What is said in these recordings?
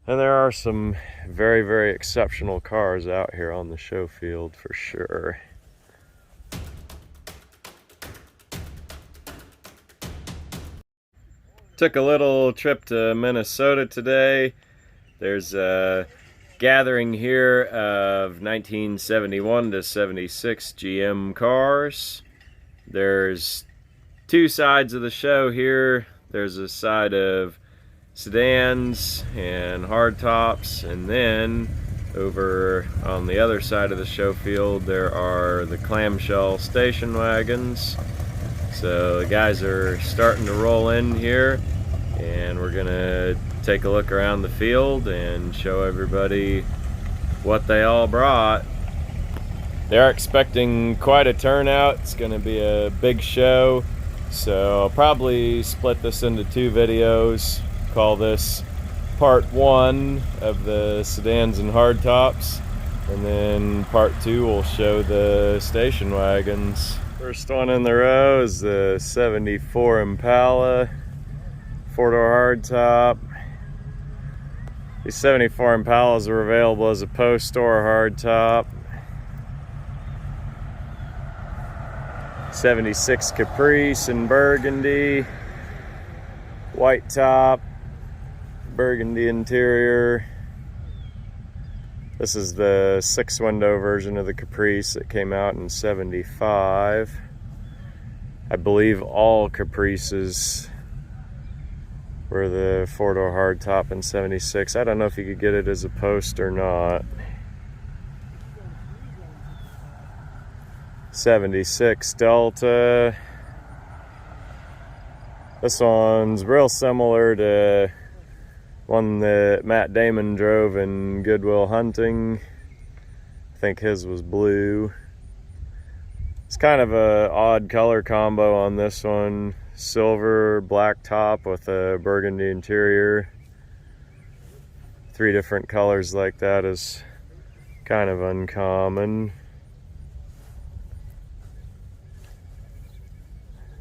And there are some very, very exceptional cars out here on the show field for sure. Took a little trip to Minnesota today. There's a gathering here of 1971 to 76 GM cars. There's two sides of the show here. There's a side of sedans and hardtops, and then over on the other side of the show field there are the clamshell station wagons. So the guys are starting to roll in here, and we're gonna take a look around the field and show everybody what they all brought. They're expecting quite a turnout. It's gonna be a big show, so I'll probably split this into two videos. Call this part one of the sedans and hardtops, and then part two will show the station wagons. First one in the row is the 74 Impala, four-door hardtop. These 74 Impalas are available as a post or hardtop. 76 Caprice in burgundy, white top, burgundy interior. This is the 6-window version of the Caprice that came out in 75. I believe all Caprices were the four-door hardtop in 76. I don't know if you could get it as a post or not. 76 Delta. This one's real similar to one that Matt Damon drove in Good Will Hunting. I think his was blue. It's kind of a odd color combo on this one. Silver, black top with a burgundy interior. 3 different colors like that is kind of uncommon.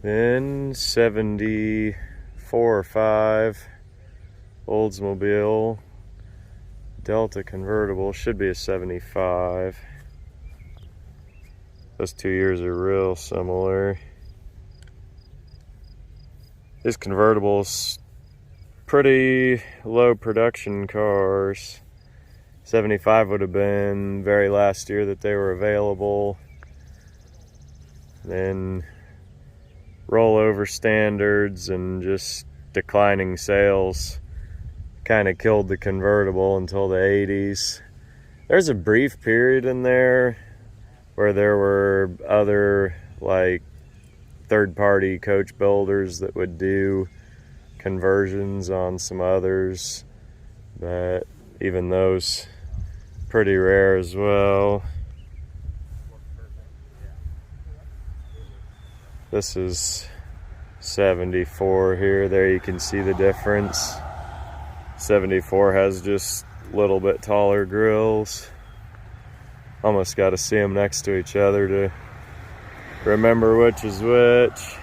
Then 74 or 5 Oldsmobile Delta convertible, should be a 75. Those 2 years are real similar. These convertibles, pretty low production cars. 75 would have been very last year that they were available. Then rollover standards and just declining sales kind of killed the convertible until the 80s. There's a brief period in there where there were other like third-party coach builders that would do conversions on some others, but even those pretty rare as well. This is 74 here. There you can see the difference. 74 has just a little bit taller grills. Almost got to see them next to each other to remember which is which.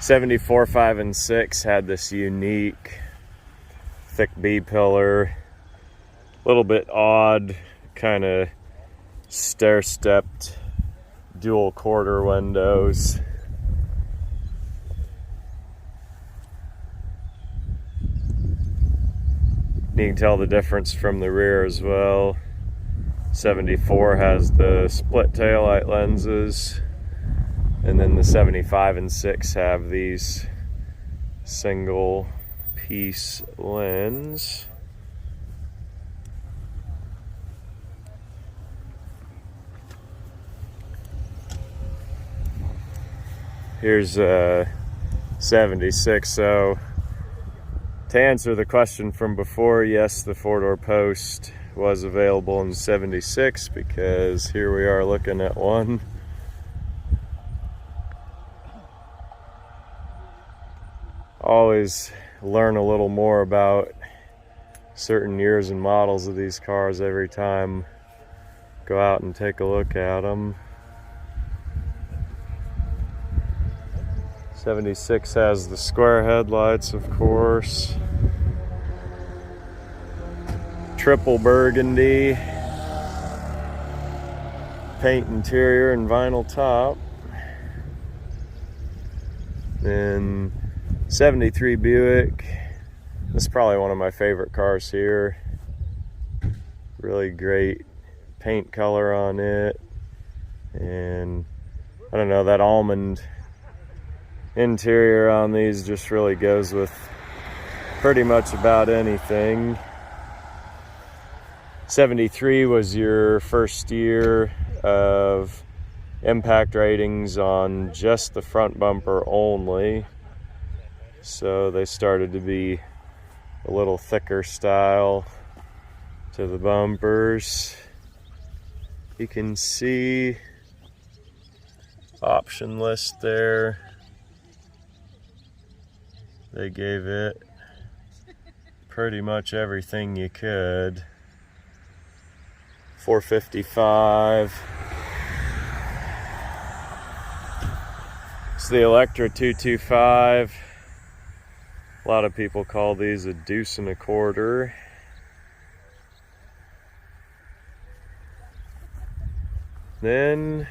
74, 5, and 6 had this unique thick B-pillar. A little bit odd, kind of stair-stepped dual quarter windows. You can tell the difference from the rear as well. 74 has the split taillight lenses, and then the 75 and 6 have these single piece lens. Here's 76. So to answer the question from before, yes, the four-door post was available in 76, because here we are looking at one. Always learn a little more about certain years and models of these cars every time go out and take a look at them. 76 has the square headlights, of course. triple burgundy paint interior and vinyl top. Then 73 Buick. This is probably one of my favorite cars here. Really great paint color on it. And I don't know, that almond interior on these just really goes with pretty much about anything. 73 was your first year of impact ratings on just the front bumper only, so they started to be a little thicker style to the bumpers. You can see option list there. They gave it pretty much everything you could. 455. It's the Electra 225. A lot of people call these a deuce and a quarter. Then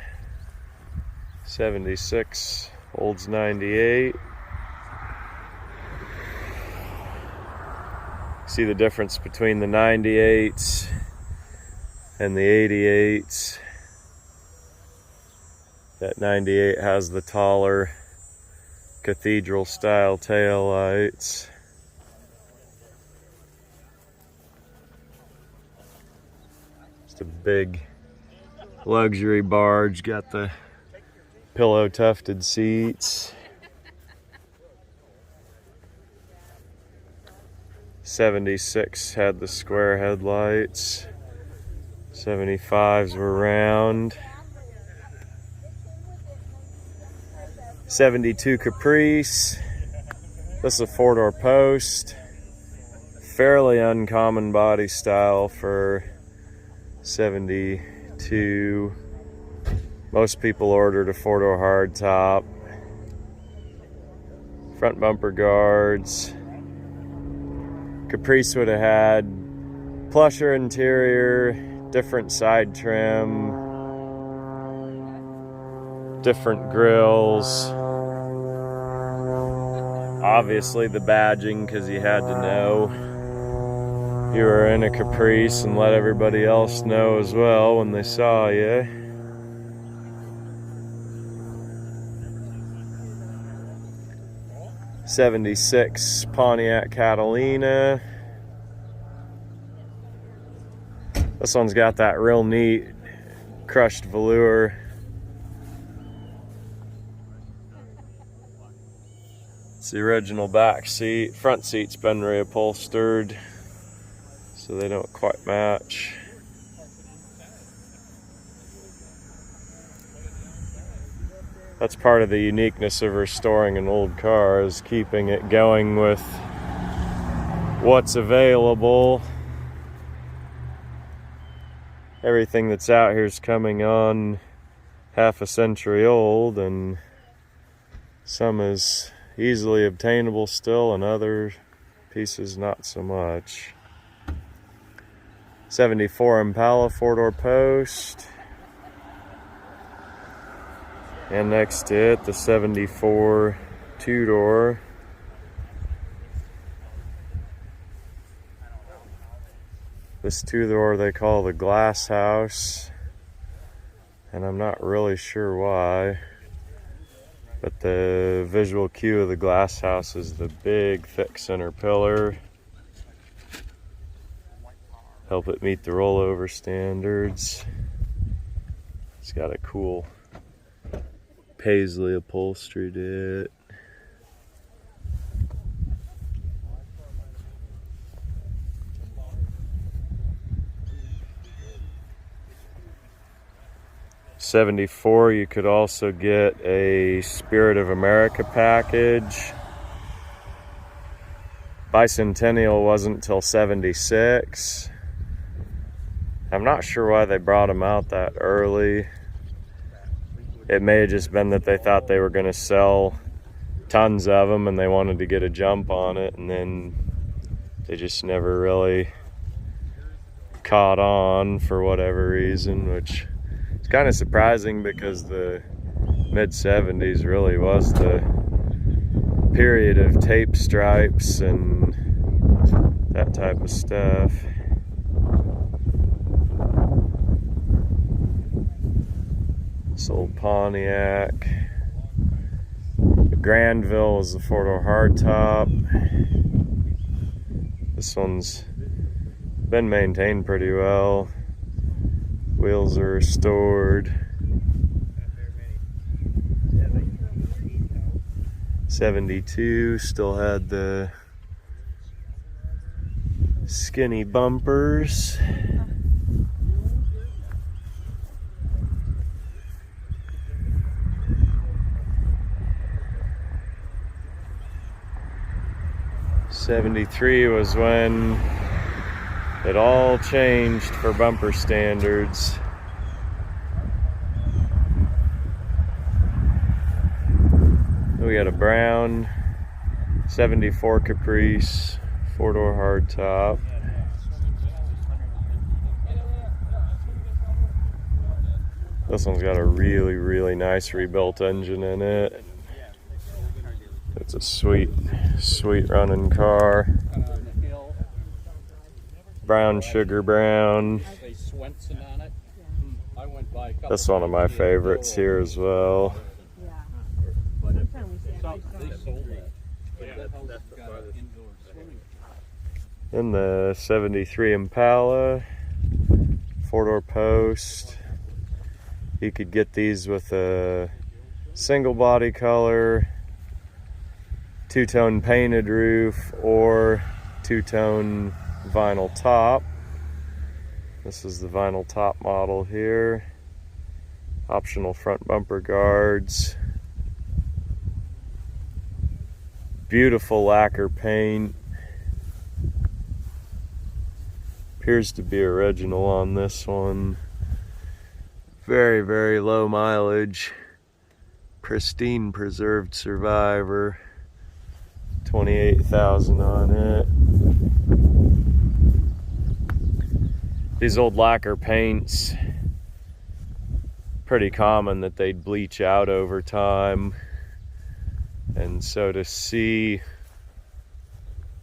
76 Olds 98. See the difference between the 98s and the 88s. That 98 has the taller cathedral style tail lights. Just a big luxury barge, got the pillow tufted seats. 76 had the square headlights. 75s were round. 72 Caprice. This is a 4-door post. Fairly uncommon body style for 72. Most people ordered a 4-door hardtop. Front bumper guards. Caprice would have had plusher interior, different side trim, different grills. Obviously the badging, because you had to know you were in a Caprice and let everybody else know as well when they saw you. '76 Pontiac Catalina. This one's got that real neat crushed velour. It's the original back seat. Front seat's been reupholstered, so they don't quite match. That's part of the uniqueness of restoring an old car, is keeping it going with what's available. Everything that's out here is coming on half a century old, and some is easily obtainable still, and other pieces not so much. 74 Impala 4-door post. And next to it, the 74 2-door. This 2-door they call the glass house, and I'm not really sure why, but the visual cue of the glass house is the big thick center pillar. Help it meet the rollover standards. It's got a cool paisley upholstery to it. '74, you could also get a Spirit of America package. Bicentennial wasn't till '76. I'm not sure why they brought them out that early. It may have just been that they thought they were going to sell tons of them and they wanted to get a jump on it, and then they just never really caught on for whatever reason, which is kind of surprising because the mid-70s really was the period of tape stripes and that type of stuff. This old Pontiac. The Granville is the four-door hardtop. This one's been maintained pretty well. Wheels are restored. 72 still had the skinny bumpers. '73 was when it all changed for bumper standards. We got a brown 74 Caprice, four-door hardtop. This one's got a really, really nice rebuilt engine in it. It's a sweet, sweet running car. Brown sugar brown. That's one of my favorites here as well. In the 73 Impala, four-door post. You could get these with a single body color, two-tone painted roof, or two-tone vinyl top. This is the vinyl top model here. Optional front bumper guards. Beautiful lacquer paint. Appears to be original on this one. Very, very low mileage. Pristine preserved survivor. 28,000 on it. These old lacquer paints, pretty common that they'd bleach out over time. And so to see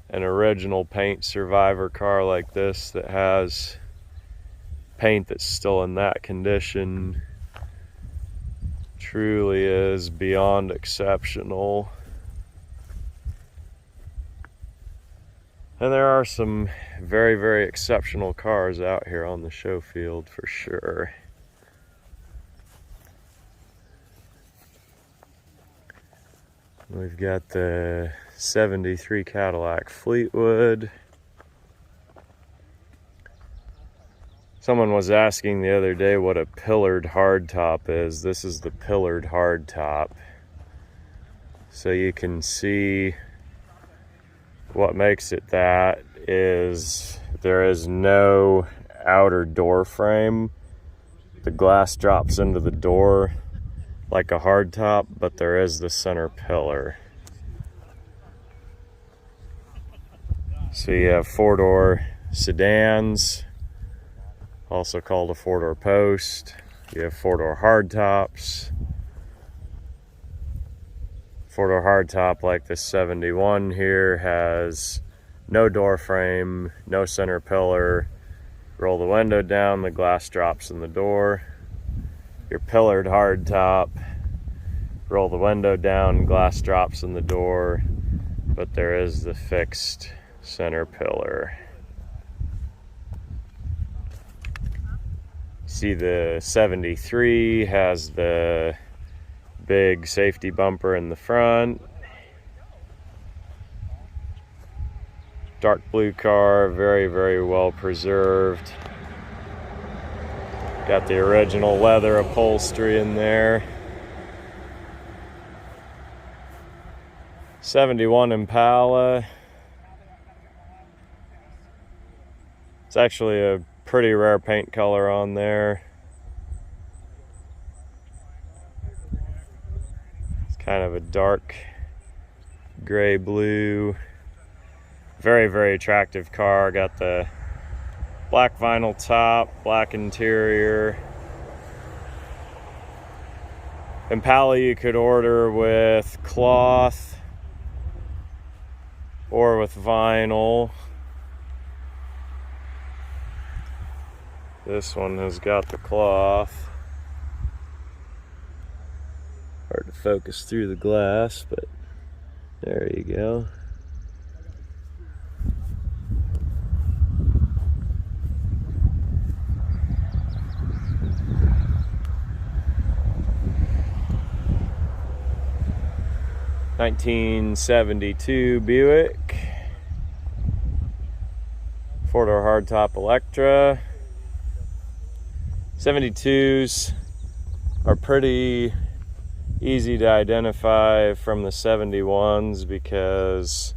an original paint survivor car like this that has paint that's still in that condition truly is beyond exceptional. And there are some very, very exceptional cars out here on the show field for sure. We've got the 73 Cadillac Fleetwood. Someone was asking the other day what a pillared hardtop is. This is the pillared hardtop. So you can see what makes it that is there is no outer door frame. The glass drops into the door like a hardtop, but there is the center pillar. So you have four-door sedans, also called a four-door post. You have four-door hardtops. Four-door hardtop like this 71 here has no door frame, no center pillar. Roll the window down, the glass drops in the door. Your pillared hardtop, roll the window down, glass drops in the door, but there is the fixed center pillar. See, the 73 has the big safety bumper in the front. Dark blue car, very, very well preserved. Got the original leather upholstery in there. 71 Impala. It's actually a pretty rare paint color on there. It's kind of a dark gray blue. Very, very attractive car. Got the Black vinyl top, black interior. Impala you could order with cloth or with vinyl. This one has got the cloth. Hard to focus through the glass, but there you go. (1972) Buick, 4-door hardtop Electra. 72s are pretty easy to identify from the 71s because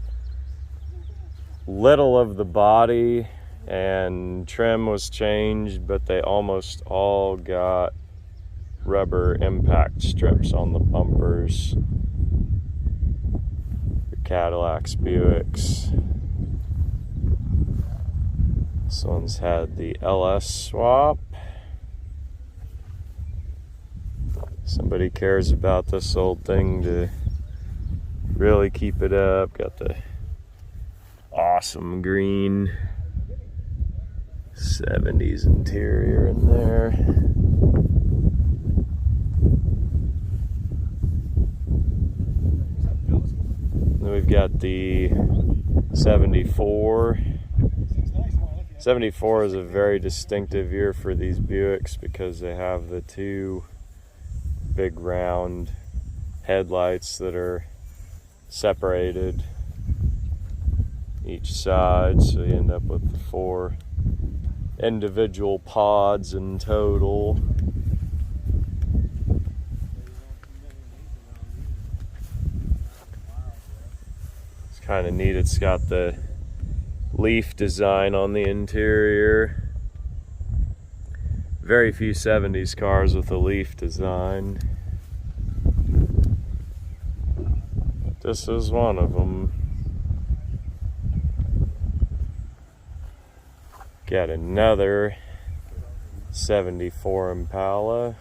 little of the body and trim was changed, but they almost all got rubber impact strips on the bumpers. The Cadillacs, Buicks. This one's had the LS swap. Somebody cares about this old thing to really keep it up. Got the awesome green 70s interior in there. Then we've got the 74. 74 is a very distinctive year for these Buicks because they have the two big round headlights that are separated each side, so you end up with the 4 individual pods in total. It's kind of neat. It's got the leaf design on the interior. Very few 70s cars with a leaf design. This is one of them. Got another 74 Impala.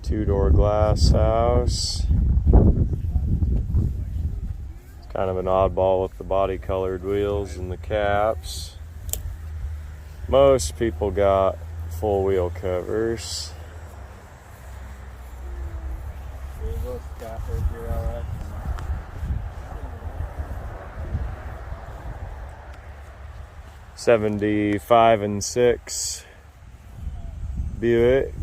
2-door glass house. It's kind of an oddball with the body colored wheels and the caps. Most people got full wheel covers. 75 and 6 Buick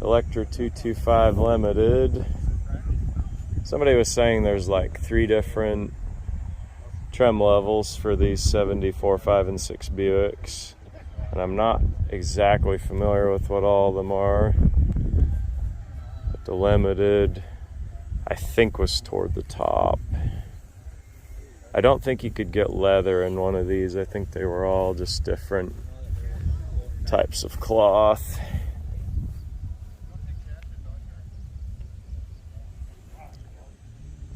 Electra 225 Limited. Somebody was saying there's like 3 different trim levels for these 74, 5, and 6 Buicks, and I'm not exactly familiar with what all of them are. But the Limited, I think, was toward the top. I don't think you could get leather in one of these. I think they were all just different types of cloth.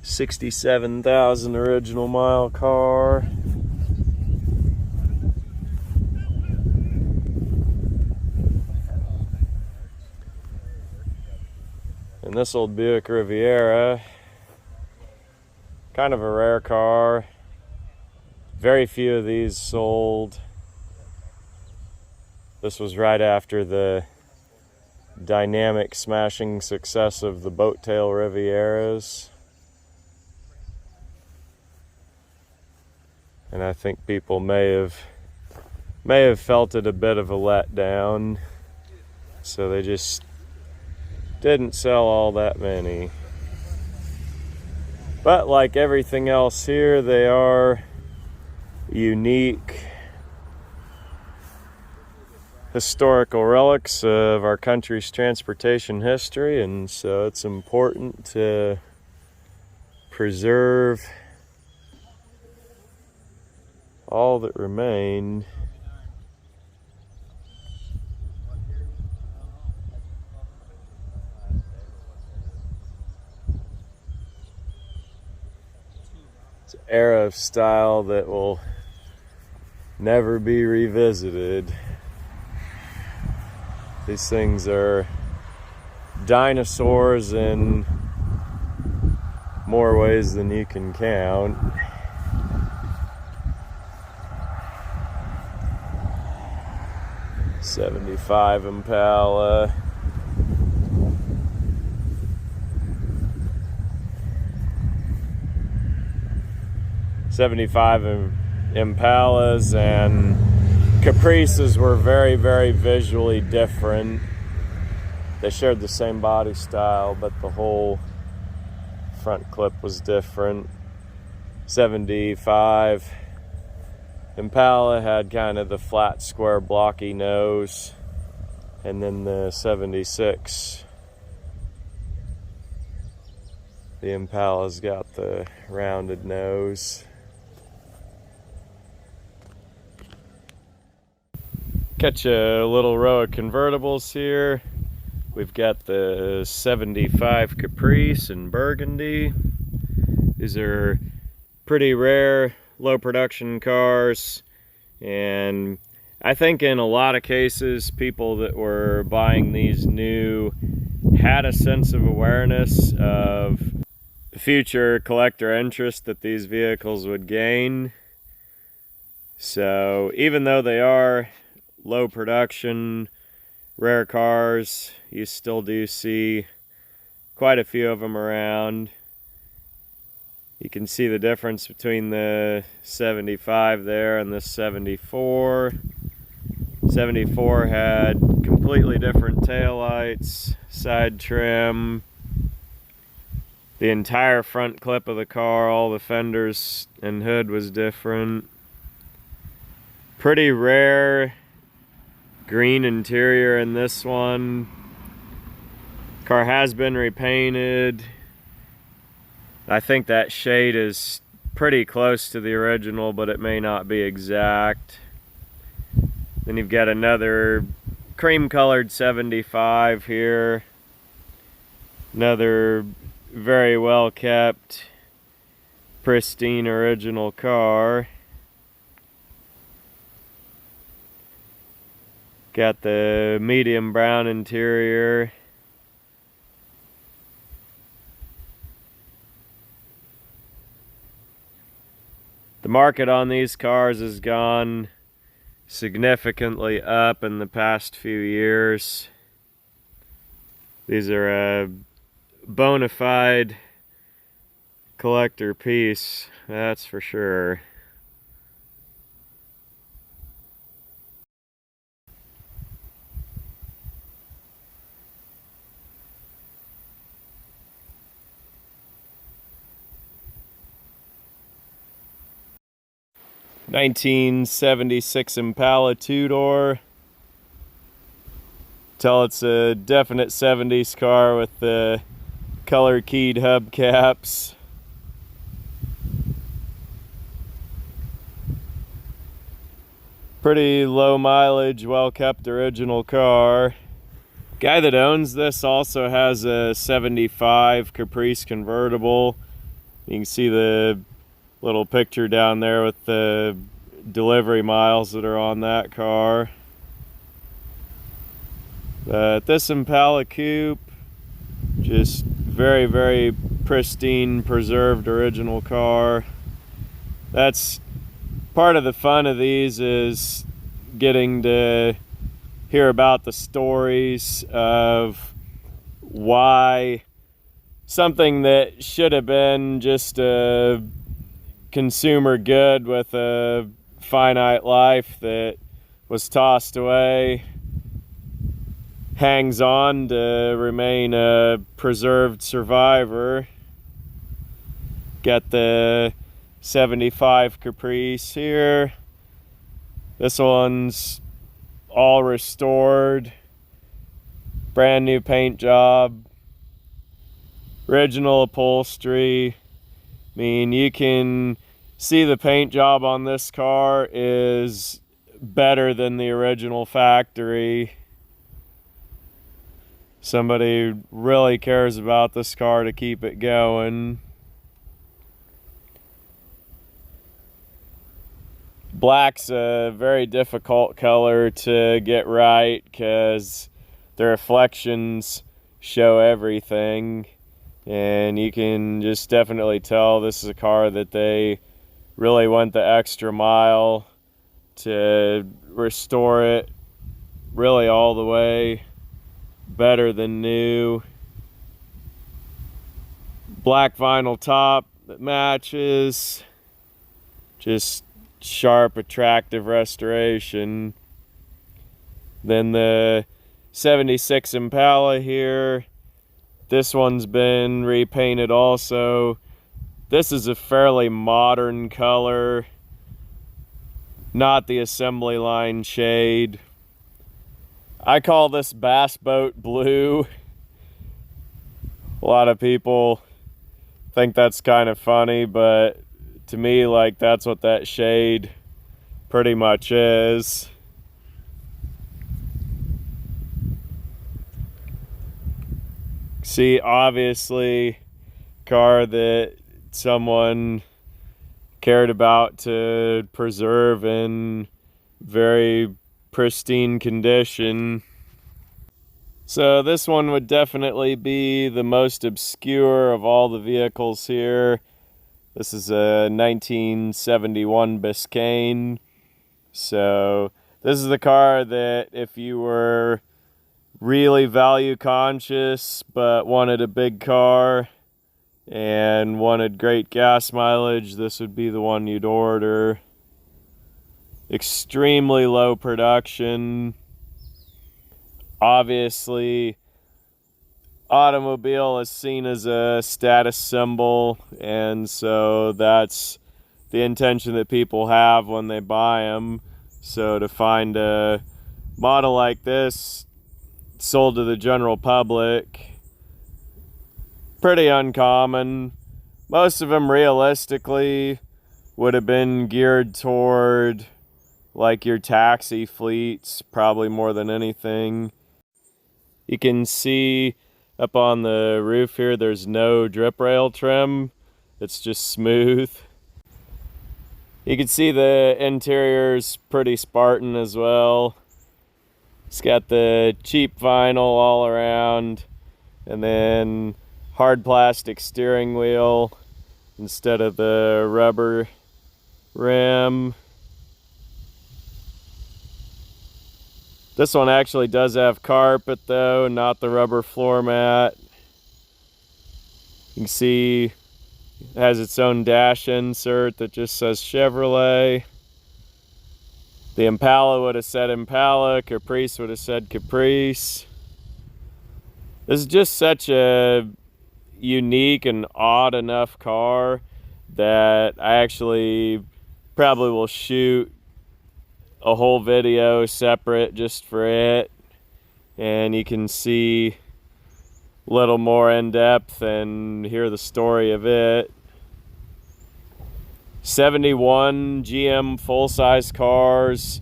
$67,000 original mile car. And this old Buick Riviera, kind of a rare car. Very few of these sold. This was right after the dynamic smashing success of the boat tail Rivieras. And I think people may have felt it a bit of a letdown, so they just didn't sell all that many. But like everything else here, they are unique historical relics of our country's transportation history, and so it's important to preserve all that remain. It's an era of style that will never be revisited. These things are dinosaurs in more ways than you can count. '75 Impala. '75 Impalas and Caprices were very, very visually different. They shared the same body style, but the whole front clip was different. '75 Impala had kind of the flat, square, blocky nose, and then the '76, the Impala's got the rounded nose. Catch a little row of convertibles here. We've got the '75 Caprice in burgundy. These are pretty rare, low production cars, and I think in a lot of cases people that were buying these new had a sense of awareness of the future collector interest that these vehicles would gain. So even though they are low production, rare cars, you still do see quite a few of them around. You can see the difference between the '75 there and the '74. '74 had completely different taillights, side trim, the entire front clip of the car, all the fenders and hood was different. Pretty rare green interior in this one. Car has been repainted. I think that shade is pretty close to the original, but it may not be exact. Then you've got another cream colored '75 here. Another very well kept, pristine original car. Got the medium brown interior. The market on these cars has gone significantly up in the past few years. These are a bona fide collector piece, that's for sure. '76 Impala two-door. Tell it's a definite '70s car with the color keyed hubcaps. Pretty low mileage, well kept original car. Guy that owns this also has a '75 Caprice convertible. You can see the little picture down there with the delivery miles that are on that car. But this Impala coupe, just very, very pristine, preserved original car. That's part of the fun of these, is getting to hear about the stories of why something that should have been just a consumer good with a finite life that was tossed away hangs on to remain a preserved survivor. Got the '75 Caprice here. This one's all restored, brand new paint job, original upholstery. I mean, you can see the paint job on this car is better than the original factory. Somebody really cares about this car to keep it going. Black's a very difficult color to get right because the reflections show everything, and you can just definitely tell this is a car that they really went the extra mile to restore it really all the way better than new. Black vinyl top that matches, just sharp, attractive restoration. Then the 76 Impala here, this one's been repainted also. This is a fairly modern color, not the assembly line shade. I call this bass boat blue. A lot of people think that's kind of funny, but to me, like, that's what that shade pretty much is. See, obviously, car that someone cared about to preserve in very pristine condition. So this one would definitely be the most obscure of all the vehicles here. This is a 1971 Biscayne. So this is the car that if you were really value conscious but wanted a big car and wanted great gas mileage, this would be the one you'd order. Extremely low production. Obviously, automobile is seen as a status symbol, and so that's the intention that people have when they buy them. So to find a model like this sold to the general public, pretty uncommon. Most of them realistically would have been geared toward like your taxi fleets, probably more than anything. You can see up on the roof here, there's no drip rail trim. It's just smooth. You can see the interior's pretty Spartan as well. It's got the cheap vinyl all around, and then hard plastic steering wheel instead of the rubber rim. This one actually does have carpet though, not the rubber floor mat. You can see it has its own dash insert that just says Chevrolet. The Impala would have said Impala, Caprice would have said Caprice. This is just such a unique and odd enough car that I actually probably will shoot a whole video separate just for it, and you can see a little more in depth and hear the story of it. 71 GM full-size cars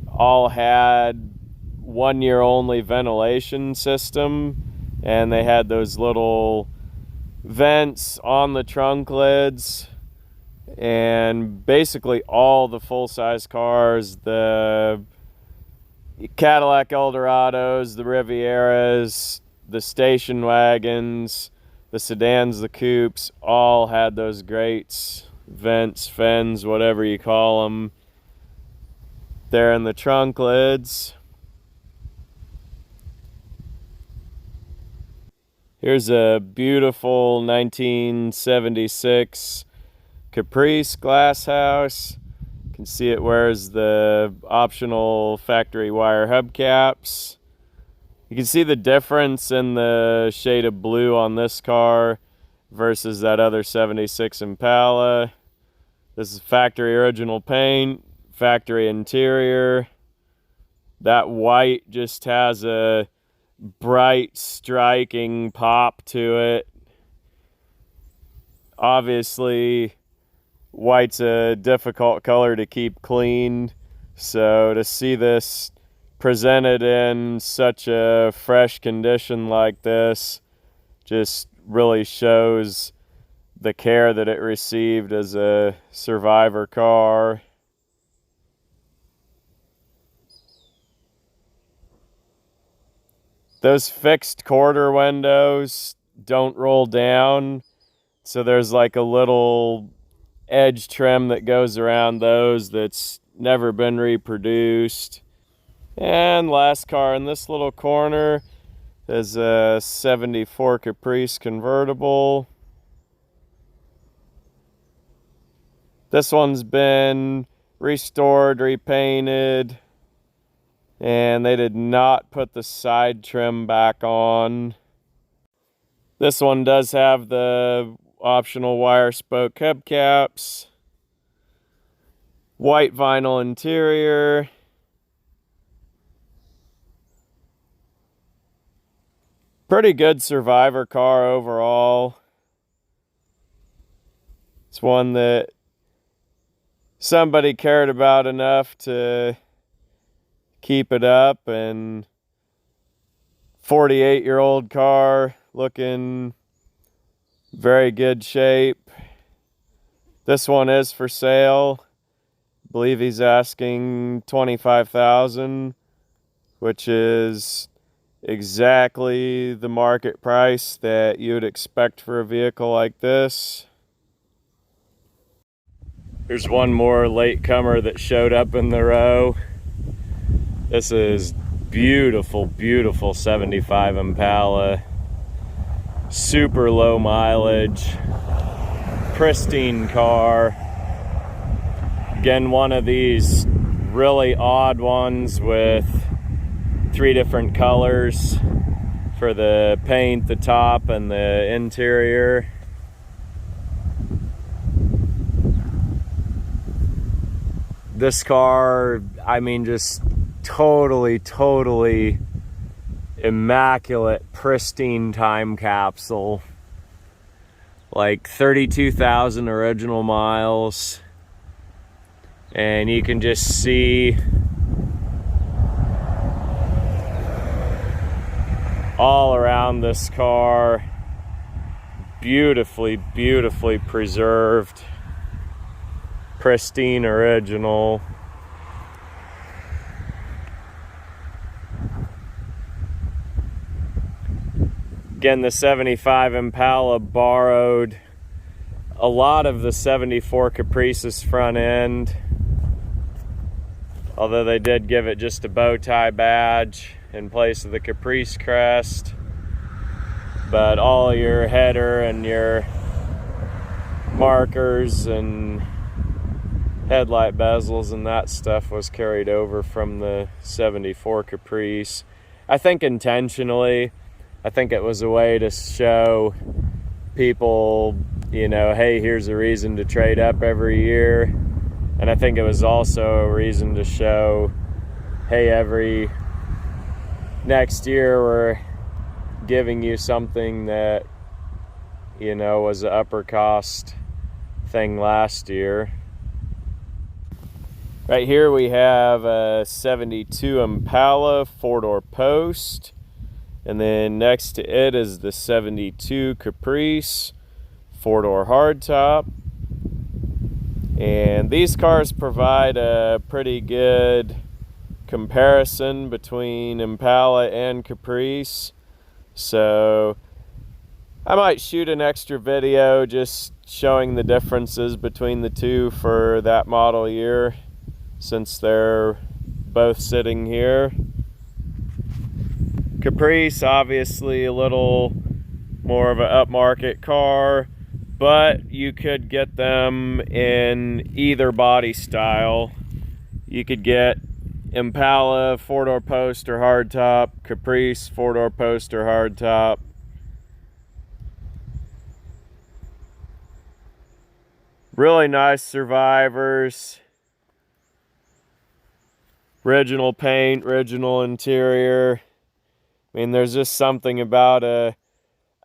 all had 1 year only ventilation system, and they had those little vents on the trunk lids. And basically all the full-size cars, the Cadillac Eldorados, the Rivieras, the station wagons, the sedans, the coupes, all had those grates, vents, fins, whatever you call them, there in the trunk lids. Here's a beautiful 1976 Caprice glass house. You can see it wears the optional factory wire hubcaps. You can see the difference in the shade of blue on this car versus that other 76 Impala. This is factory original paint, factory interior. That white just has a bright, striking pop to it. Obviously, white's a difficult color to keep clean, so to see this presented in such a fresh condition like this just really shows the care that it received as a survivor car. Those fixed quarter windows don't roll down, so there's like a little edge trim that goes around those that's never been reproduced. And last car in this little corner is a 74 Caprice convertible. This one's been restored, repainted, and they did not put the side trim back on. This one does have the optional wire spoke hubcaps, white vinyl interior, pretty good survivor car overall. It's one that somebody cared about enough to keep it up, and 48-year-old car, looking very good shape. This one is for sale. I believe he's asking $25,000, which is exactly the market price that you would expect for a vehicle like this. Here's one more latecomer that showed up in the row. This is beautiful, beautiful 75 Impala. Super low mileage, pristine car. Again, one of these really odd ones with 3 different colors for the paint, the top, and the interior. This car, I mean, just totally immaculate, pristine time capsule. Like 32,000 original miles. And you can just see all around this car, beautifully preserved, pristine original. Again, the 75 Impala borrowed a lot of the 74 Caprice's front end, although they did give it just a bow tie badge in place of the Caprice crest. But all your header and your markers and headlight bezels and that stuff was carried over from the 74 Caprice. I think intentionally. I think it was a way to show people, you know, hey, here's a reason to trade up every year. And I think it was also a reason to show, hey, every next year we're giving you something that, you know, was an upper cost thing last year. Right here we have a 72 Impala 4-door post. And then next to it is the 72 Caprice 4-door hardtop. And these cars provide a pretty good comparison between Impala and Caprice. So I might shoot an extra video just showing the differences between the two for that model year, since they're both sitting here. Caprice, obviously a little more of an upmarket car, but you could get them in either body style. You could get Impala 4-door post or hardtop, Caprice 4-door post or hardtop. Really nice survivors. Original paint, original interior. I mean, there's just something about a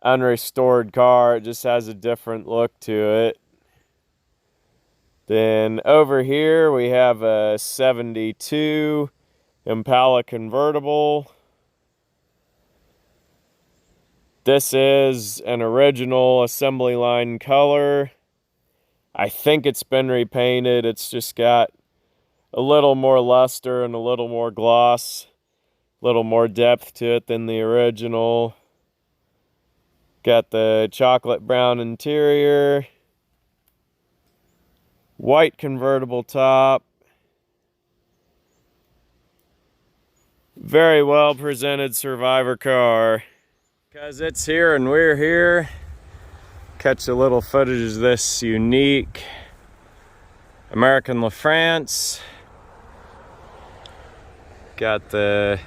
unrestored car. It just has a different look to it. Then over here we have a 72 Impala convertible. This is an original assembly line color. I think it's been repainted. It's just got a little more luster and a little more gloss little more depth to it than the original. Got the chocolate brown interior, white convertible top. Very well presented survivor car. Because it's here and we're here, catch a little footage of this unique American LaFrance. Got the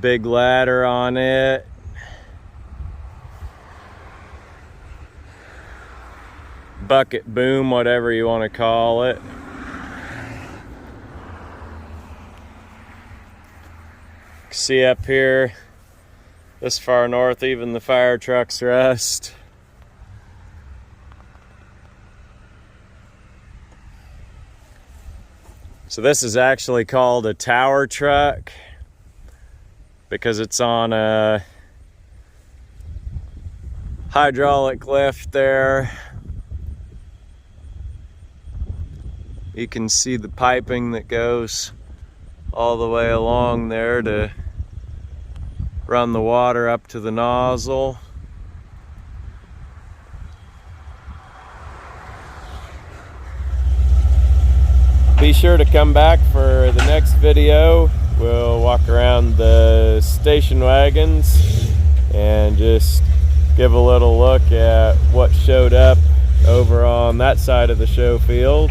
big ladder on it. Bucket boom, whatever you want to call it. See up here, this far north, even the fire trucks rest. So this is actually called a tower truck because it's on a hydraulic lift there. You can see the piping that goes all the way along there to run the water up to the nozzle. Be sure to come back for the next video. We'll walk around the station wagons and just give a little look at what showed up over on that side of the show field.